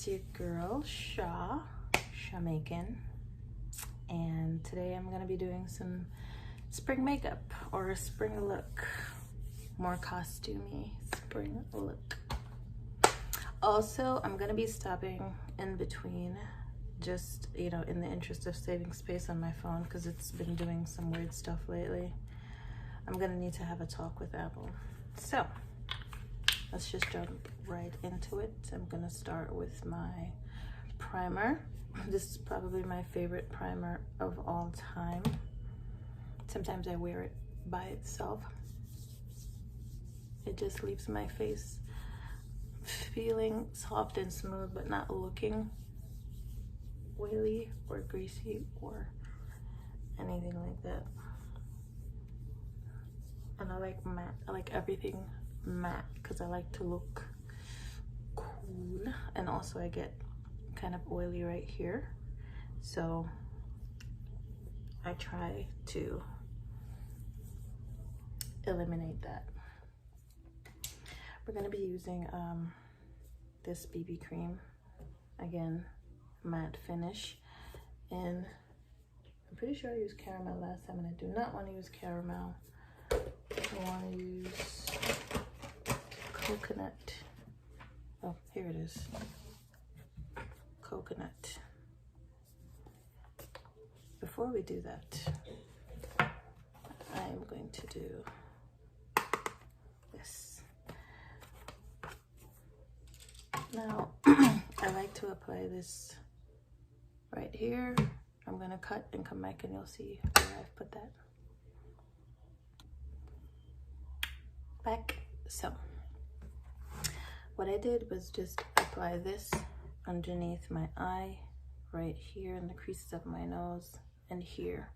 It's your girl Making, and today I'm gonna be doing some spring makeup or a spring look, more costumey spring look. Also, I'm gonna be stopping in between, just in the interest of saving space on my phone because it's been doing some weird stuff lately. I'm gonna need to have a talk with Apple. So let's just jump right into it. I'm gonna start with my primer. This is probably my favorite primer of all time. Sometimes I wear it by itself. It just leaves my face feeling soft and smooth, but not looking oily or greasy or anything like that. And I like matte. I like everything matte because I like to look cool, and also I get kind of oily right here, so I try to eliminate that. We're going to be using this BB cream, again matte finish, and I'm pretty sure I used caramel last time, and I do not want to use caramel. I want to use coconut. Oh, here it is. Coconut. Before we do that, I'm going to do this. Now, I like to apply this right here. I'm going to cut and come back and you'll see where I've put that. Back. So what I did was just apply this underneath my eye, right here in the creases of my nose and here.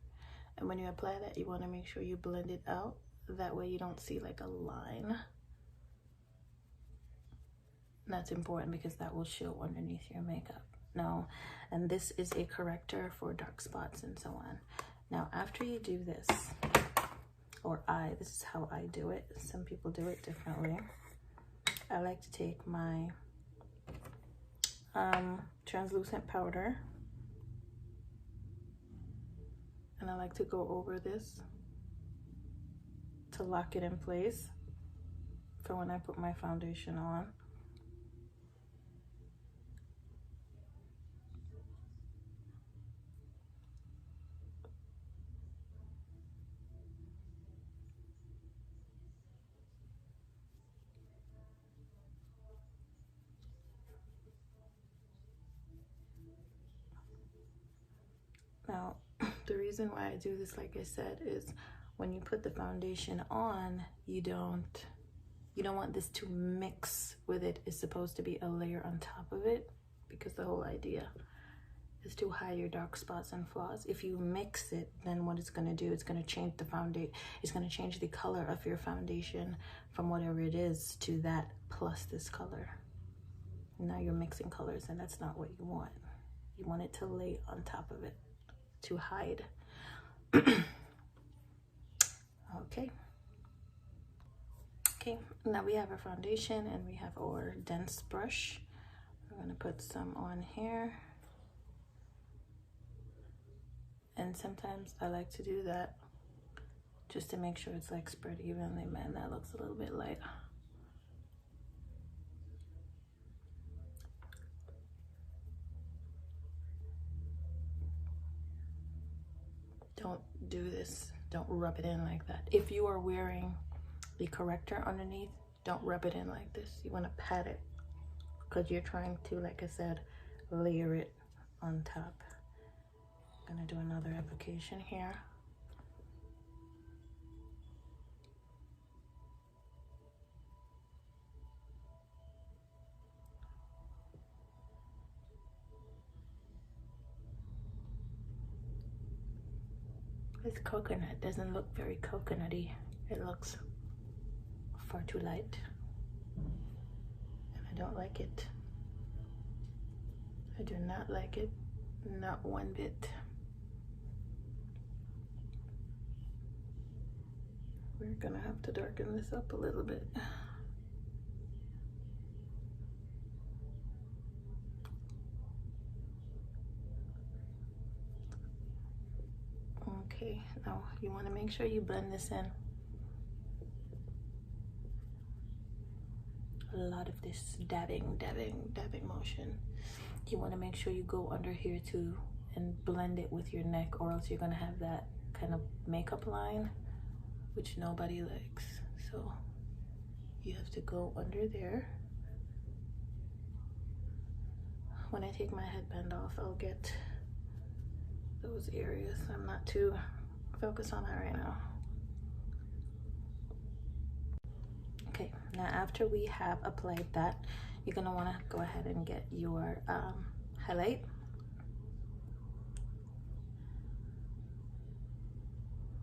And when you apply that, you want to make sure you blend it out. That way you don't see like a line. That's important because that will show underneath your makeup. Now, and this is a corrector for dark spots and so on. Now, after you do this, or this is how I do it. Some people do it differently. I like to take my translucent powder, and I like to go over this to lock it in place for when I put my foundation on. Now, the reason why I do this, like I said, is when you put the foundation on, you don't want this to mix with it. It's supposed to be a layer on top of it, because the whole idea is to hide your dark spots and flaws. If you mix it, then what it's going to do, it's going to change the foundation. It's going to change the color of your foundation from whatever it is to that plus this color. Now you're mixing colors, and that's not what you want. You want it to lay on top of it to hide. Okay, now we have our foundation and we have our dense brush. I'm going to put some on here, and sometimes I like to do that just to make sure it's like spread evenly. Man, that looks a little bit light. Don't do this. Don't rub it in like that. If you are wearing the corrector underneath, don't rub it in like this. You want to pat it because you're trying to, like I said, layer it on top. I'm going to do another application here. This coconut doesn't look very coconutty. It looks far too light, and I don't like it. I do not like it, not one bit. We're gonna have to darken this up a little bit. Now you want to make sure you blend this in. A lot of this dabbing motion. You want to make sure you go under here too and blend it with your neck, or else you're gonna have that kind of makeup line, which nobody likes. So you have to go under there. When I take my headband off, I'll get those areas. I'm not too focused on that right now. Okay, now after we have applied that, you're gonna wanna go ahead and get your highlight.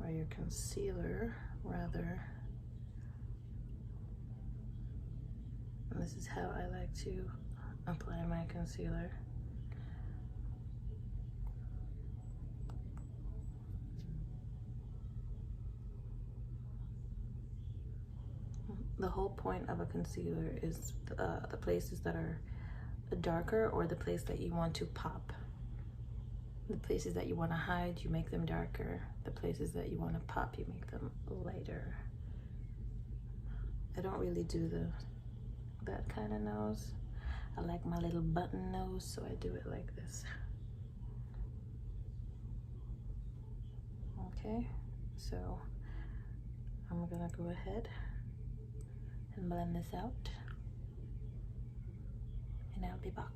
Or your concealer, rather. And this is how I like to apply my concealer. The whole point of a concealer is the places that are darker, or the place that you want to pop. The places that you want to hide, you make them darker. The places that you want to pop, you make them lighter. I don't really do that kind of nose. I like my little button nose, so I do it like this. Okay, so I'm gonna go ahead and blend this out, and I'll be back.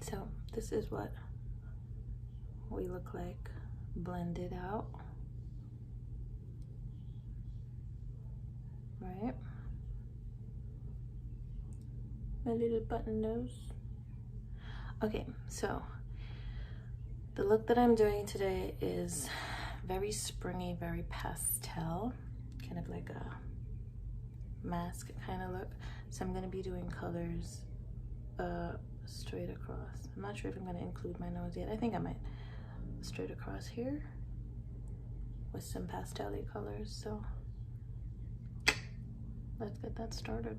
So this is what we look like blended out, right? My little button nose. Okay, so the look that I'm doing today is very springy, very pastel, kind of like a mask kind of look. So I'm gonna be doing colors straight across. I'm not sure if I'm gonna include my nose yet. I think I might. Straight across here with some pastel-y colors. So let's get that started.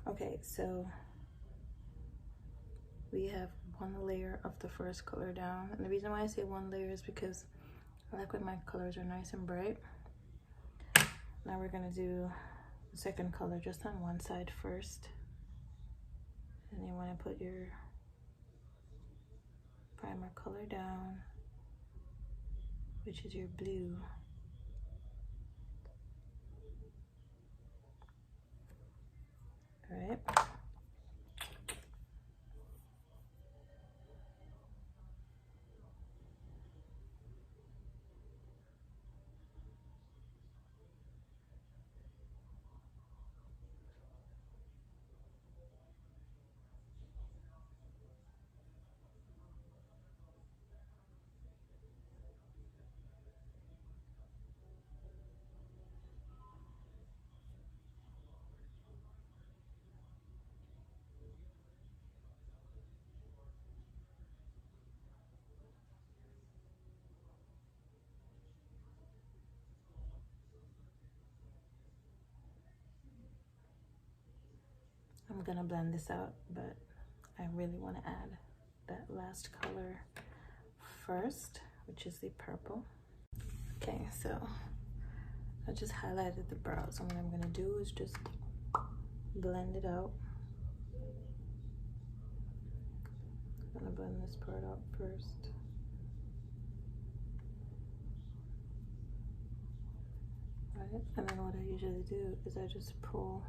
Okay, so we have one layer of the first color down, and the reason why I say one layer is because I like when my colors are nice and bright. Now we're gonna do the second color just on one side first, and you want to put your primer color down, which is your blue. All right. I'm gonna blend this out, but I really want to add that last color first, which is the purple. Okay, so I just highlighted the brows, and what I'm gonna do is just blend it out. I'm gonna blend this part out first. Right, and then what I usually do is I just pull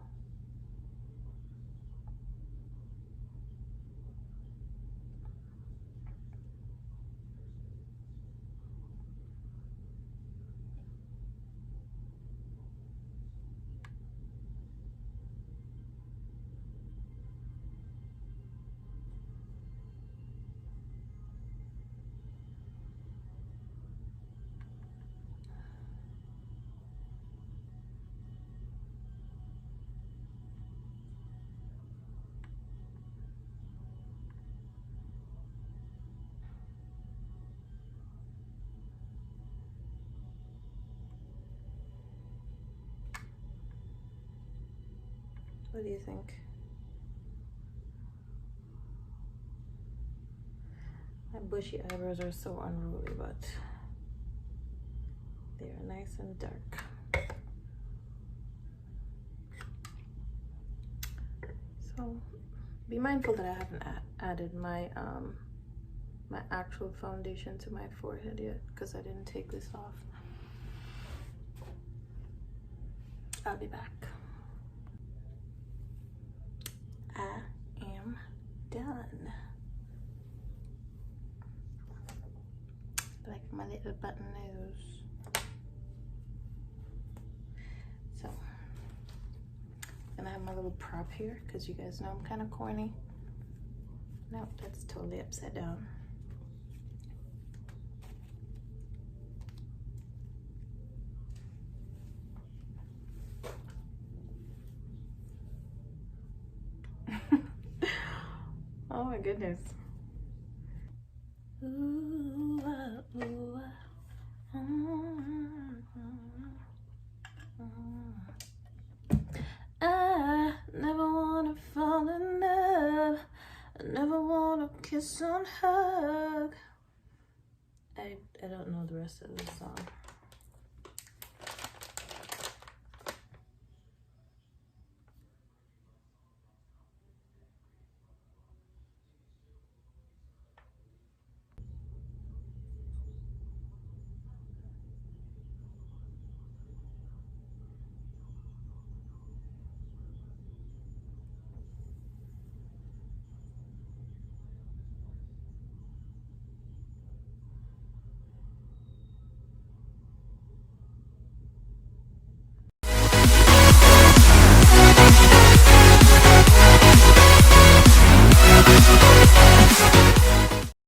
What do you think? My bushy eyebrows are so unruly, but they are nice and dark. So be mindful that I haven't added my my actual foundation to my forehead yet, because I didn't take this off. I'll be back. I am done. Like my little button nose. So I'm gonna have my little prop here, because you guys know I'm kind of corny. No, that's totally upside down. Oh my goodness. Ooh, ooh, I never wanna fall in love. I never wanna kiss and hug. I don't know the rest of the song.